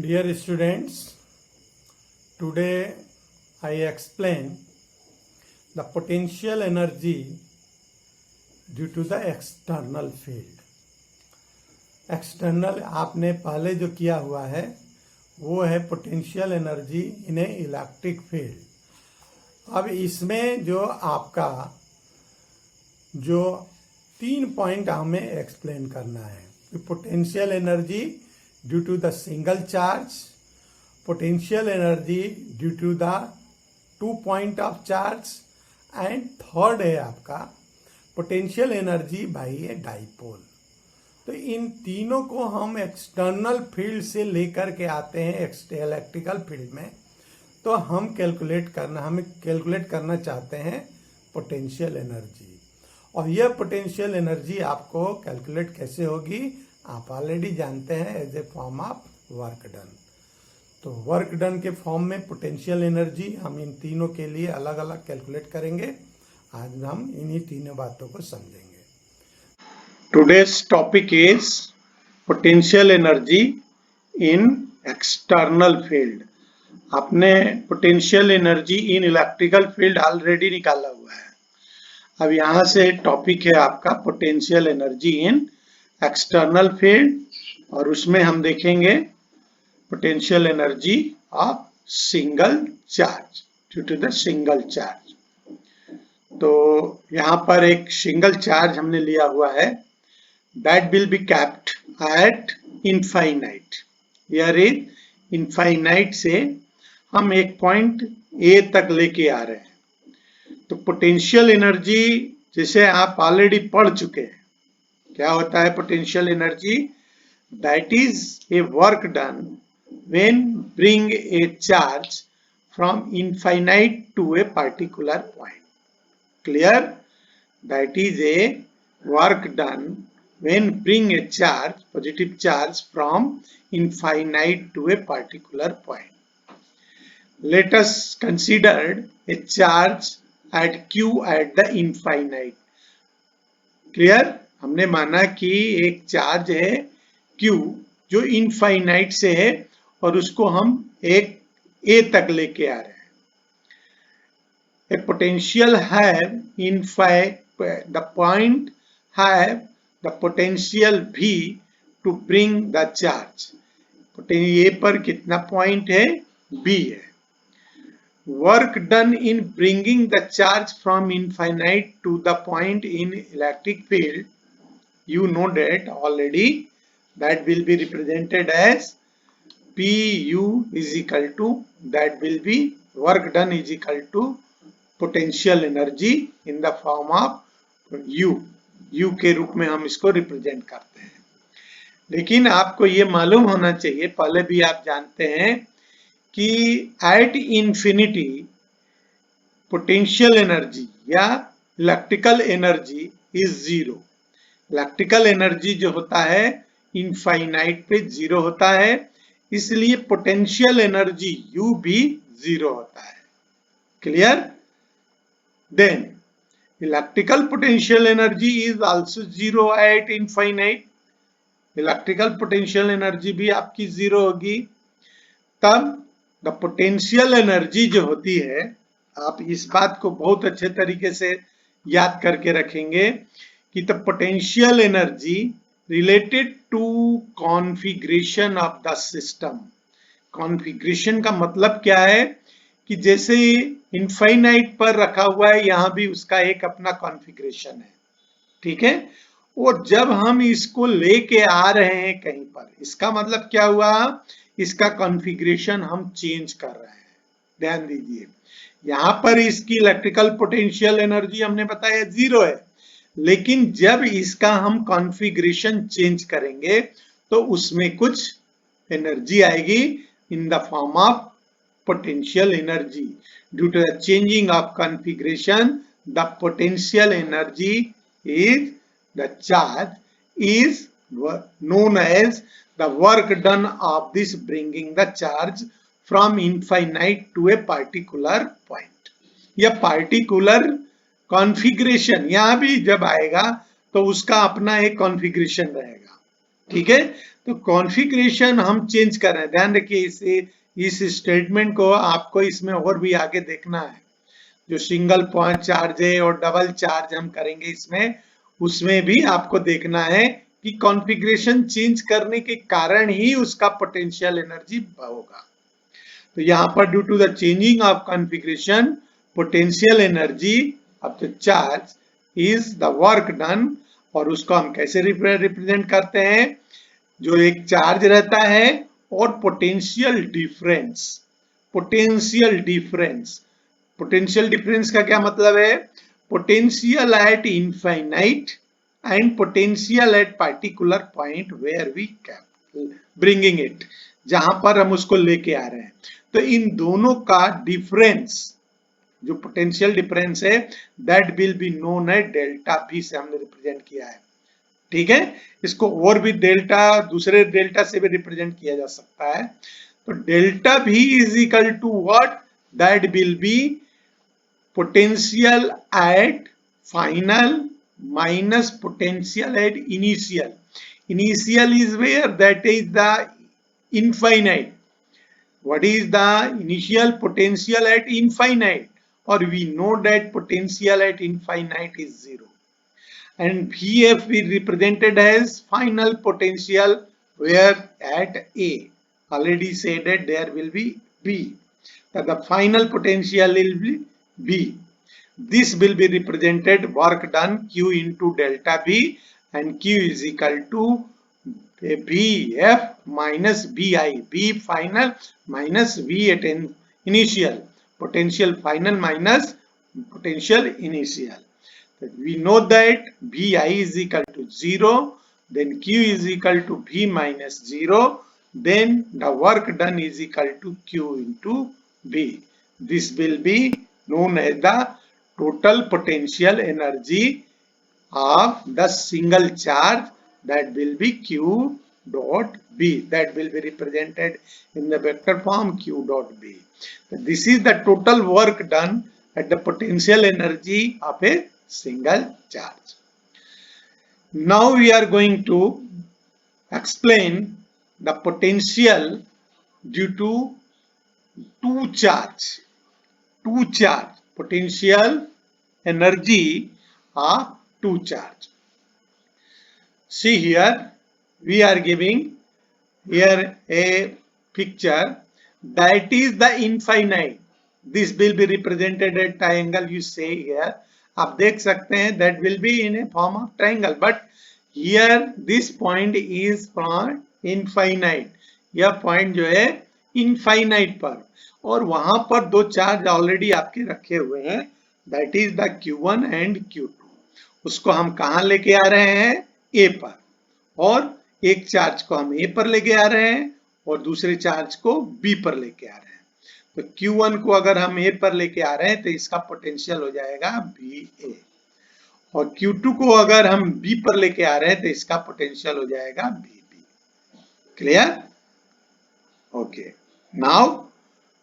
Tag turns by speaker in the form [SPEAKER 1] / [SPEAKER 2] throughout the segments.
[SPEAKER 1] Dear students, today I explain the potential energy due to the external field. External आपने पहले जो किया हुआ है वो है potential energy in A electric field. अब इसमें जो आपका जो 3 पॉइंट हमें एक्सप्लेन करना है, potential energy due to the single charge, potential energy due to the 2 point of charge, and third है आपका potential energy by a dipole. तो इन तीनों को हम एक्सटर्नल फील्ड से लेकर के आते हैं इलेक्ट्रिकल फील्ड में, तो हमें कैलकुलेट करना चाहते हैं पोटेंशियल एनर्जी। और यह पोटेंशियल एनर्जी आपको कैलकुलेट कैसे होगी आप ऑलरेडी जानते हैं, as a form of work done. तो वर्क डन के फॉर्म में पोटेंशियल एनर्जी हम इन तीनों के लिए अलग अलग कैलकुलेट करेंगे। आज हम इन्हीं तीनों बातों को समझेंगे।
[SPEAKER 2] Today's topic is potential energy in external field. आपने potential energy in electrical field already निकाला हुआ है। अब यहाँ से टॉपिक है आपका potential energy in external field, और उसमें हम देखेंगे potential energy of single charge due to the single charge। तो यहाँ पर एक सिंगल चार्ज हमने लिया हुआ है, that will be kept at infinite। Here is infinite से हम एक पॉइंट A तक लेके आ रहे हैं। तो पोटेंशियल एनर्जी जिसे आप ऑलरेडी पढ़ चुके हैं, क्या होता है potential energy? That is a work done when bring a charge from infinite to a particular point. Clear? That is a work done when bring a charge, positive charge, from infinite to a particular point. Let us consider a charge at q at the infinite. Clear? हमने माना कि एक charge है q जो infinite से है और उसको हम एक a तक लेके आ रहे हैं। A potential have the point have the potential V to bring the charge। ये पर कितना पॉइंट है? B है। Work done in bringing the charge from infinite to the point in electric field, you know that already, that will be represented as PU is equal to, that will be work done is equal to potential energy in the form of U के रूप में हम इसको represent करते हैं। लेकिन आपको ये मालूम होना चाहिए, पहले भी आप जानते हैं कि एट इंफिनिटी पोटेंशियल एनर्जी या electrical energy is zero. Electrical energy जो होता है इनफाइनाइट पे जीरो होता है, इसलिए पोटेंशियल एनर्जी U भी जीरो होता है। Clear? Then electrical potential energy is also zero at infinite। electrical potential energy भी आपकी जीरो होगी। तब the potential energy जो होती है, आप इस बात को बहुत अच्छे तरीके से याद करके रखेंगे कि the potential energy related to configuration of the system। configuration का मतलब क्या है कि जैसे इनफाइनाइट पर रखा हुआ है, यहां भी उसका एक अपना कॉन्फ़िगरेशन है। ठीक है? और जब हम इसको लेके आ रहे हैं कहीं पर, इसका मतलब क्या हुआ? इसका कॉन्फ़िगरेशन हम चेंज कर रहे हैं। ध्यान दीजिए, यहां पर इसकी इलेक्ट्रिकल पोटेंशियल एनर्जी हमने बताया जीरो है, लेकिन जब इसका हम कॉन्फ़िगरेशन चेंज करेंगे तो उसमें कुछ एनर्जी आएगी इन the form of potential energy। due to the changing of configuration, the potential energy is the charge is known as the work done of this bringing the charge from infinite to a particular point। यह particular configuration यहाँ भी जब आएगा तो उसका अपना एक configuration रहेगा। ठीक है, तो कॉन्फ़िगरेशन हम चेंज कर रहे हैं। ध्यान रखिए इस स्टेटमेंट को आपको इसमें और भी आगे देखना है। जो सिंगल पॉइंट चार्ज है और डबल चार्ज हम करेंगे इसमें, उसमें भी आपको देखना है कि कॉन्फ़िगरेशन चेंज करने के कारण ही उसका पोटेंशियल एनर्जी होगा। तो यहाँ पर due to the changing of configuration potential energy of the charge is the work done, और उसको हम कैसे रिप्रेजेंट करते हैं, जो एक चार्ज रहता है और potential difference. Potential difference, potential difference का क्या मतलब है, potential at infinite and potential at particular point where we bringing it, जहां पर हम उसको लेके आ रहे हैं। तो इन दोनों का डिफरेंस, जो पोटेंशियल डिफरेंस है, that will be known as delta V से हमने रिप्रेजेंट किया है। ठीक है, इसको और भी डेल्टा, दूसरे डेल्टा से भी रिप्रेजेंट किया जा सकता है। तो delta V is equal to what, that will be potential at final minus potential at initial. Initial is where, that is the infinite. What is the initial potential at infinite? Or we know that potential at infinite is 0. And Vf is represented as final potential where at A. Already said that there will be B. That the final potential will be B. This will be represented work done Q into delta B, and Q is equal to Vf minus Vi. V final minus V at initial. Potential final minus potential initial. We know that Vi is equal to 0, then Q is equal to V minus 0, then the work done is equal to Q into V. This will be known as the total potential energy of the single charge, that will be Q dot B, that will be represented in the vector form Q dot B. This is the total work done at the potential energy of a single charge. Now we are going to explain the potential due to two charge, potential energy of two charge. See here, we are giving here a picture that is the infinite. This will be represented as triangle, you say here. आप देख सकते हैं that will be in a form of triangle, but here this point is from infinite. यह point जो है infinite पर, और वहां पर दो चार्ज ऑलरेडी आपके रखे हुए हैं, that is the Q1 and Q2. उसको हम कहां लेके आ रहे हैं, A पर, और एक चार्ज को हम A पर लेके आ रहे हैं और दूसरे चार्ज को B पर लेके आ रहे हैं। तो Q1 को अगर हम A पर लेके आ रहे हैं तो इसका पोटेंशियल हो जाएगा VA, और Q2 को अगर हम B पर लेके आ रहे हैं तो इसका पोटेंशियल हो जाएगा VB. Clear? Okay, now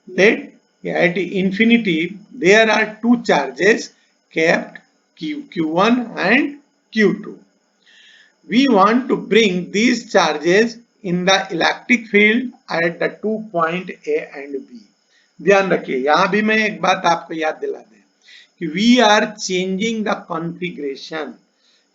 [SPEAKER 2] let at infinity there are two charges kept, Q1 and Q2. We want to bring these charges in the electric field at the 2 point A and B. ध्यान रखिए, यहां भी मैं एक बात आपको याद दिला दें कि we are changing the configuration.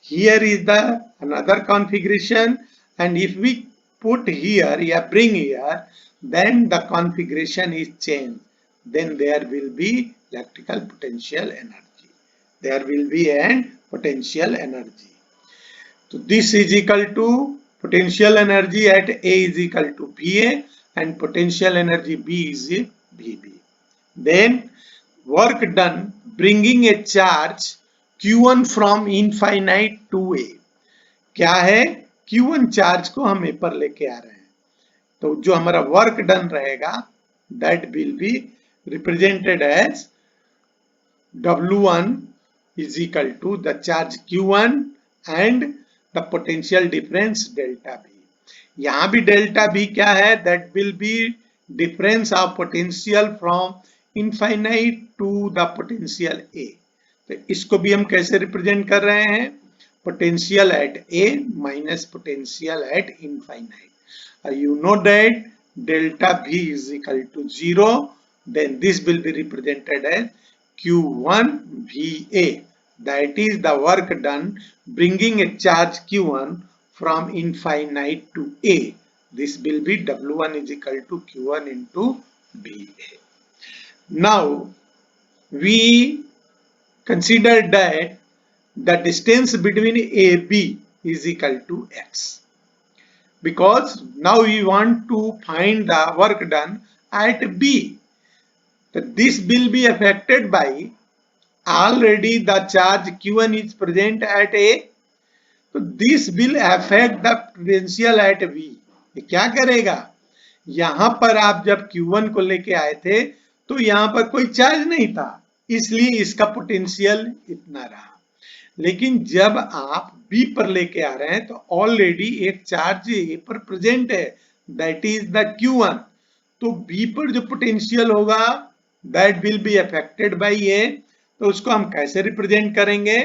[SPEAKER 2] Here is the another configuration, and if we put here, bring here, then the configuration is changed. Then there will be electrical potential energy. There will be an potential energy. So this is equal to potential energy at A is equal to VA, and potential energy B is VB. Then work done bringing a charge Q1 from infinite to A. क्या है, Q1 charge को हम A पर लेके आ रहे हैं, तो जो हमारा वर्क डन रहेगा that will be represented as W1 is equal to the charge Q1 and the potential difference delta B. यहां भी delta B क्या है, that will be difference of potential from infinite to the potential A. तो इसको भी हम कैसे represent कर रहे हैं, potential at A minus potential at infinite. You know that delta V is equal to 0, then this will be represented as Q1 VA. That is the work done bringing a charge Q1 from infinite to A. This will be W1 is equal to Q1 into VA. Now we consider that the distance between AB is equal to X, because now we want to find the work done at B. So this will be affected by already the charge Q1 is present at A, so this will affect the potential at B. ये क्या करेगा, यहां पर आप जब Q1 को लेके आए थे तो यहां पर कोई चार्ज नहीं था, इसलिए इसका पोटेंशियल इतना रहा। लेकिन जब आप B पर लेके आ रहे हैं तो ऑलरेडी एक चार्ज A पर प्रेजेंट है, दैट इज द Q1, तो B पर जो पोटेंशियल होगा that will be affected by A, तो उसको हम कैसे रिप्रेजेंट करेंगे,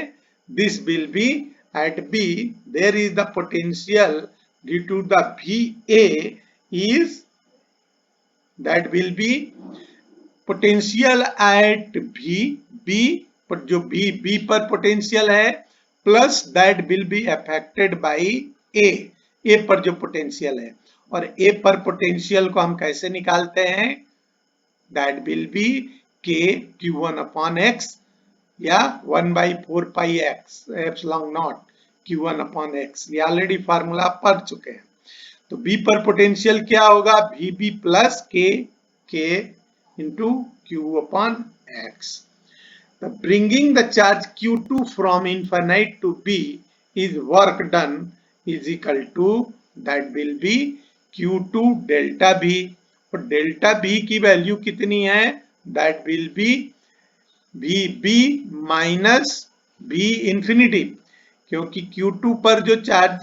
[SPEAKER 2] this will be at B there is the potential due to the VA is, that will be potential at B पर जो B पर पोटेंशियल है plus that will be affected by A पर जो पोटेंशियल है, और A पर potential को हम कैसे निकालते हैं, that will B K Q1 upon X या 1/4 pi X epsilon not Q1 upon X, ये ऑलरेडी फार्मूला पढ़ चुके हैं। तो B पर पोटेंशियल क्या होगा, VB plus K into Q upon X. The bringing the charge Q2 from infinite to B is work done is equal to, that will be Q2 delta B, और delta B की value कितनी है, that will be VB minus B infinity, क्योंकि Q2 पर जो charge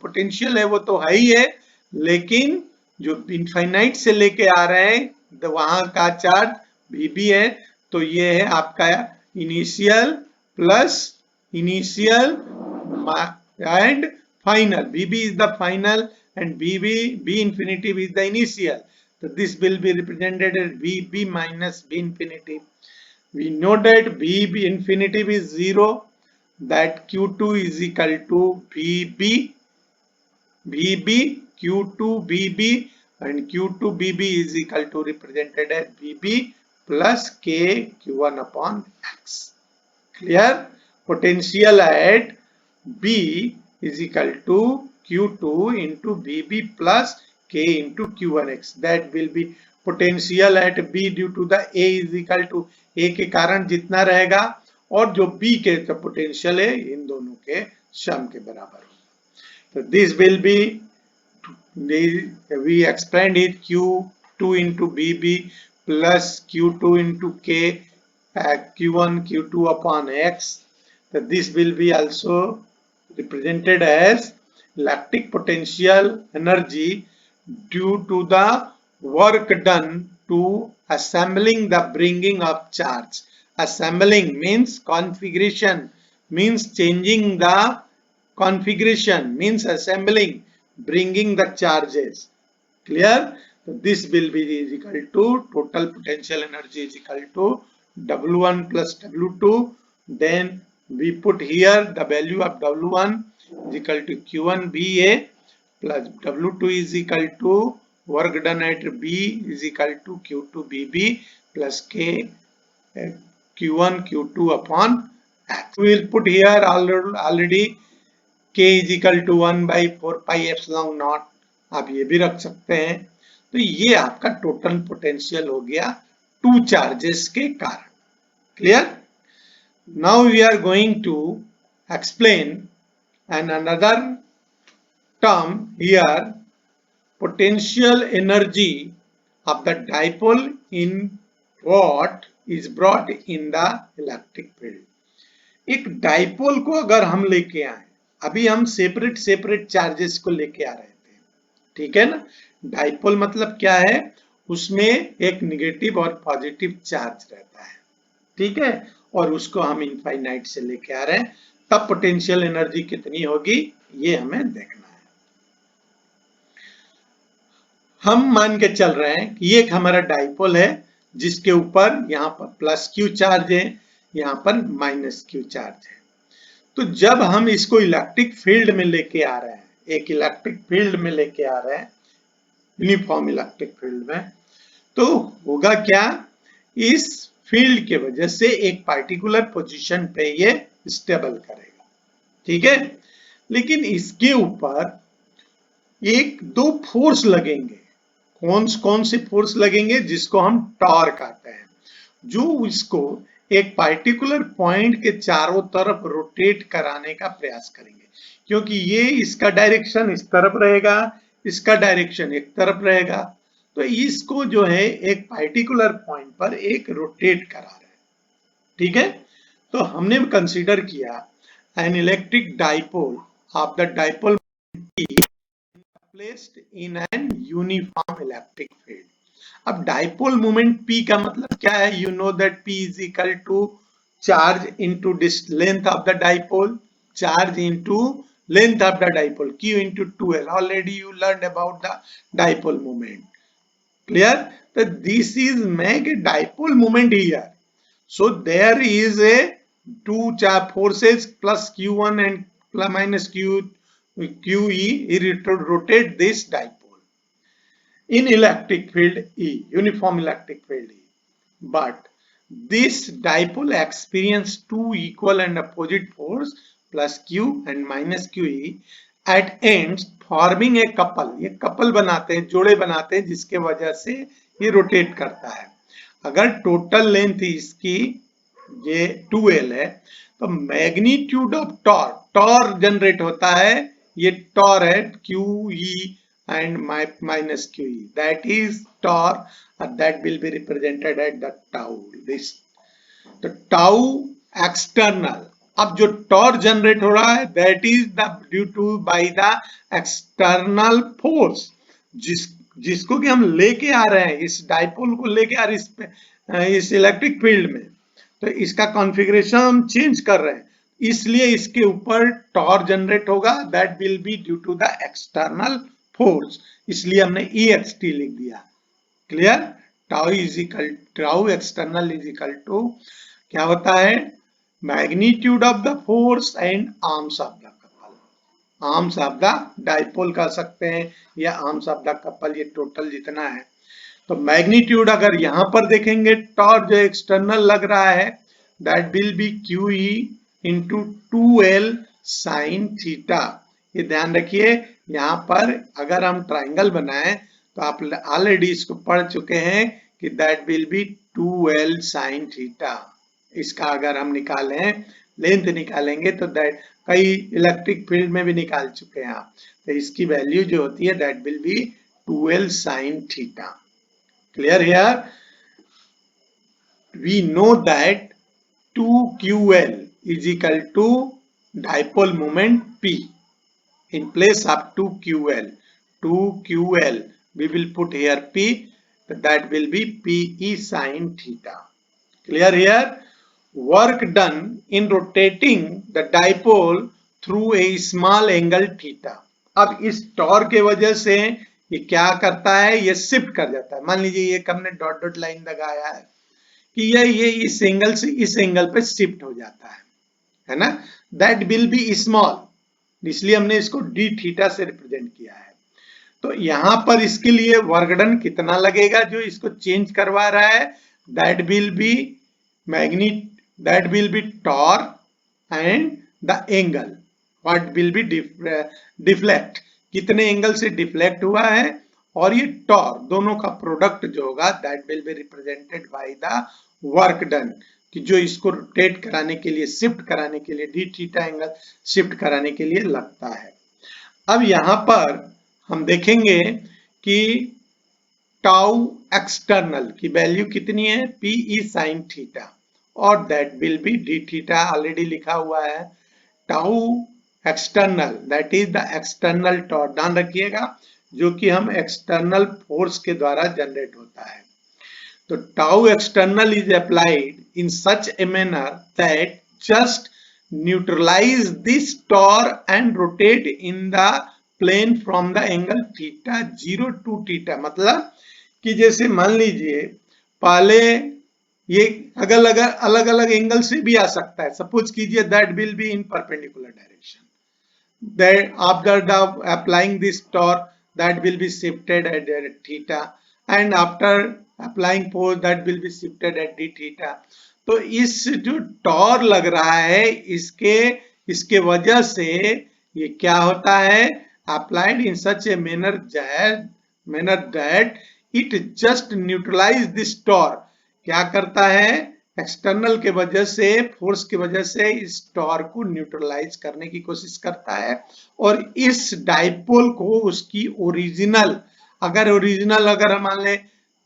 [SPEAKER 2] potential है वो तो है ही है, लेकिन जो इनफाइनाइट से लेके आ रहे हैं तो वहां का चार्ज VB है, तो ये है आपका initial plus initial and final, VB is the final and B infinity is the initial, so this will be represented as VB minus B infinity. We know that VB infinity is 0, that Q2 is equal to VB Q2 VB, and Q2 BB is equal to represented as VB plus K Q1 upon X. Clear? Potential at B is equal to Q2 into VB plus K into Q1X. That will be potential at B due to the A is equal to A के कारण जितना रहेगा और जो B के potential है इन दोनों के सम के बराबर होगा। तो this will be, we explained it Q2 into BB plus Q2 into K Q1 Q2 upon X. So this will be also represented as electric potential energy due to the work done to assembling the bringing of charge. Assembling means configuration, means changing the configuration, means assembling, bringing the charges. Clear? So this will be equal to total potential energy is equal to W1 plus W2. Then we put here the value of W1 is equal to Q1 BA plus W2 is equal to work done at B is equal to Q2 BB plus K Q1 Q2 upon X. We will put here already K is equal to 1/4 pi epsilon naught, आप ये भी रख सकते हैं। तो ये आपका total potential हो गया टू चार्जेस के कारण। Clear? Now we are going to explain and another term here, potential energy of the dipole in what is brought in the electric field. एक डाइपोल को अगर हम लेके आए, अभी हम सेपरेट चार्जेस को लेके आ रहे थे, ठीक है ना। डाइपोल मतलब क्या है, उसमें एक नेगेटिव और पॉजिटिव चार्ज रहता है, ठीक है, और उसको हम इनफाइनाइट से लेके आ रहे हैं। तब पोटेंशियल एनर्जी कितनी होगी ये हमें देखना है। हम मान के चल रहे हैं कि ये एक हमारा डाइपोल है जिसके ऊपर यहाँ पर प्लस क्यू चार्ज है, यहाँ पर माइनस क्यू चार्ज है। तो जब हम इसको इलेक्ट्रिक फील्ड में लेके आ रहे हैं, एक इलेक्ट्रिक फील्ड में लेके आ रहे हैं, यूनिफॉर्म इलेक्ट्रिक फील्ड में, तो होगा क्या, इस फील्ड के वजह से एक पार्टिकुलर पोजीशन पे ये स्टेबल करेगा, ठीक है। लेकिन इसके ऊपर एक दो फोर्स लगेंगे। कौन से फोर्स लगेंगे, जिसको हम टॉर्क कहते हैं, जो इसको एक पार्टिकुलर पॉइंट के चारों तरफ रोटेट कराने का प्रयास करेंगे, क्योंकि ये इसका डायरेक्शन इस तरफ रहेगा, इसका डायरेक्शन एक तरफ रहेगा, तो इसको जो है एक पार्टिकुलर पॉइंट पर एक रोटेट करा रहे हैं, ठीक है। तो हमने कंसीडर किया an electric dipole of the dipole placed in an uniform electric field. अब डाइपोल मोमेंट P का मतलब क्या है, you know that P is equal to charge into length of the dipole, charge into length of the dipole, q into 2l. Already you learned about the dipole moment. Clear? So this is make a dipole moment here. So there is a two forces plus q1 and plus minus qe. It rotate this dipole in electric field E, uniform electric field E. But this dipole experience two equal and opposite force plus q and minus qe at ends forming a couple. ये couple बनाते हैं, जोड़े बनाते हैं, जिसके वजह से ये रोटेट करता है। अगर टोटल लेंथ इसकी ये 2l है, तो मैग्नीट्यूड ऑफ टॉर जनरेट होता है, ये टॉर है QE and minus QE, that is torque, that will be represented at the tau. This the tau external. अब जो टॉर्क जनरेट हो रहा है that is the due to by the external force, जिसको कि हम लेके आ रहे हैं, इस डाइपोल को लेके आ रहे हैं इस इलेक्ट्रिक फील्ड में, तो इसका कॉन्फ़िगरेशन हम चेंज कर रहे हैं, इसलिए इसके ऊपर टॉर्क जनरेट होगा, that will be due to the external force, इसलिए हमने EXT लिख दिया। Clear? Tau external is equal to क्या होता है, magnitude of the force and arms of the couple. Arms of the dipole कह सकते हैं या आर्म्स ऑफ द कपल, ये टोटल जितना है। तो मैग्नीट्यूड अगर यहां पर देखेंगे, टॉर्क जो एक्सटर्नल लग रहा है that will B QE into 2L sine theta. ये ध्यान रखिए, यहाँ पर अगर हम ट्राइंगल बनाएं तो आप ऑलरेडी इसको पढ़ चुके हैं कि that will be 2L sine theta. इसका अगर हम निकालें, लेंथ निकालेंगे तो दैट कई इलेक्ट्रिक फील्ड में भी निकाल चुके हैं आप, तो इसकी वैल्यू जो होती है that will be 2L sine theta. Clear here? We know that 2QL is equal to dipole moment P. In place of 2QL we will put here P, that will be PE sin theta. Clear here? Work done in rotating the dipole through a small angle theta. अब इस torque के वजह से ये क्या करता है, ये शिफ्ट कर जाता है। मान लीजिए ये हमने डॉट डॉट लाइन लगाया है कि ये इस एंगल से इस एंगल पे शिफ्ट हो जाता है ना, दैट विल बी स्मॉल, इसलिए हमने इसको d थीटा से रिप्रेजेंट किया है। तो यहां पर इसके लिए वर्क डन कितना लगेगा, जो इसको चेंज करवा रहा है, that will B torque and the angle, what will be deflect, कितने एंगल से डिफ्लेक्ट हुआ है, और ये टॉर्क, दोनों का प्रोडक्ट जो होगा that will be represented by the work done, कि जो इसको रोटेट कराने के लिए, शिफ्ट कराने के लिए, d थीटा एंगल शिफ्ट कराने के लिए लगता है। अब यहां पर हम देखेंगे कि टाउ एक्सटर्नल की वैल्यू कितनी है, PE sin थीटा, और that will B d theta already लिखा हुआ है। Tau external that is the external torque, ध्यान रखिएगा, जो कि हम एक्सटर्नल फोर्स के द्वारा जनरेट होता है। तो tau external is applied in such a manner that just neutralise this torque and rotate in the plane from the angle theta 0 to theta. मतलब कि जैसे मान लीजिए पहले ये अलग अलग एंगल से भी आ सकता है। सपोज कीजिए that will be in perpendicular direction, that after applying this torque that will be shifted at theta, and after applying force that will be shifted at d theta। तो इस जो टॉर लग रहा है इसके वजह से ये क्या होता है, applied in such a manner that it just neutralize this torque। क्या करता है, एक्सटर्नल के वजह से, फोर्स की वजह से इस टॉर्क को न्यूट्रलाइज करने की कोशिश करता है और इस डाइपोल को उसकी ओरिजिनल, अगर हम मान ले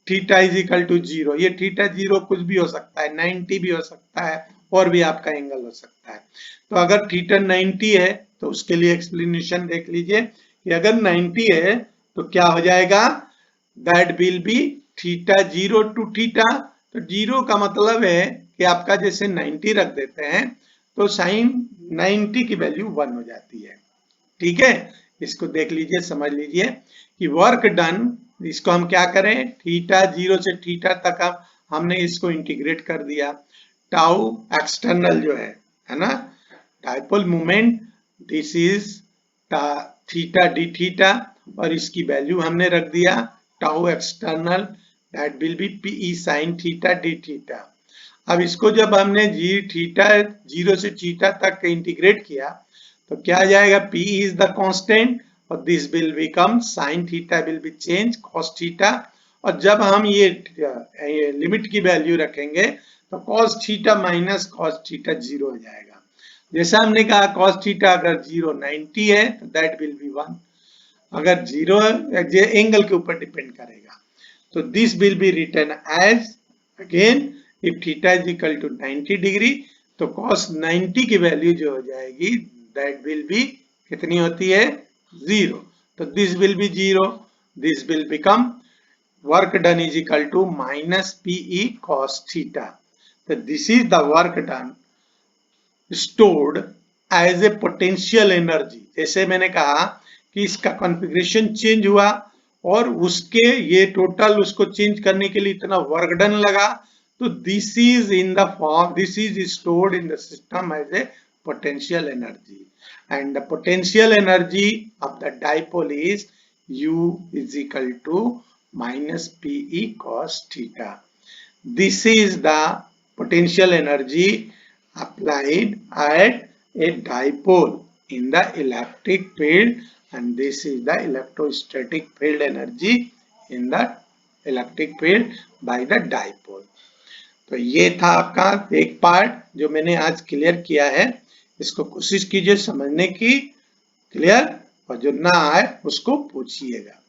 [SPEAKER 2] थीटा इज इक्वल टू 0, ये थीटा 0 कुछ भी हो सकता है, 90 भी हो सकता है और भी आपका एंगल हो सकता है। तो अगर थीटा 90 है तो उसके लिए एक्सप्लेनेशन देख लीजिए कि अगर 90 है तो क्या हो जाएगा, that will be theta 0 to theta. तो 0 का मतलब है कि आपका जैसे 90 रख देते हैं तो साइन 90 की वैल्यू 1 हो जाती है। ठीक है, इसको देख लीजिए, समझ लीजिए कि वर्क डन, इसको हम क्या करें, थीटा 0 से थीटा तक हमने इसको इंटीग्रेट कर दिया। टाउ एक्सटर्नल जो है ना, dipole moment, this is theta D theta और इसकी वैल्यू हमने रख दिया tau external, that will be Pe sin theta d theta। अब इसको जब हमने थीटा 0 से थीटा तक इंटीग्रेट किया तो क्या आ जाएगा, P is the constant और this will become sin theta will be change cos theta। और जब हम ये लिमिट की वैल्यू रखेंगे तो cos theta minus cos theta 0 हो जाएगा। जैसा हमने कहा cos theta अगर 0 90 है तो that will be 1, अगर 0 एंगल के ऊपर डिपेंड करेगा। तो this will be written as, again if theta is equal to 90 degree तो cos 90 की वैल्यू जो हो जाएगी that will be कितनी होती है, 0। तो this will be 0, this will become work done is equal to minus Pe cos theta। तो this is the work done stored as a potential energy। जैसे मैंने कहा कि इसका कॉन्फ़िगरेशन चेंज हुआ और उसके ये टोटल उसको चेंज करने के लिए इतना वर्क डन लगा, तो this is in the form, this is stored in the system as a potential energy and the potential energy of the dipole is U is equal to minus Pe cos theta। This is the potential energy applied at a dipole in the electric field and this is the electrostatic field energy in the electric field by the dipole। तो ये था आपका एक part जो मैंने आज clear किया है, इसको कोशिश कीजिए समझने की, क्लियर, और जो ना आए उसको पूछिएगा।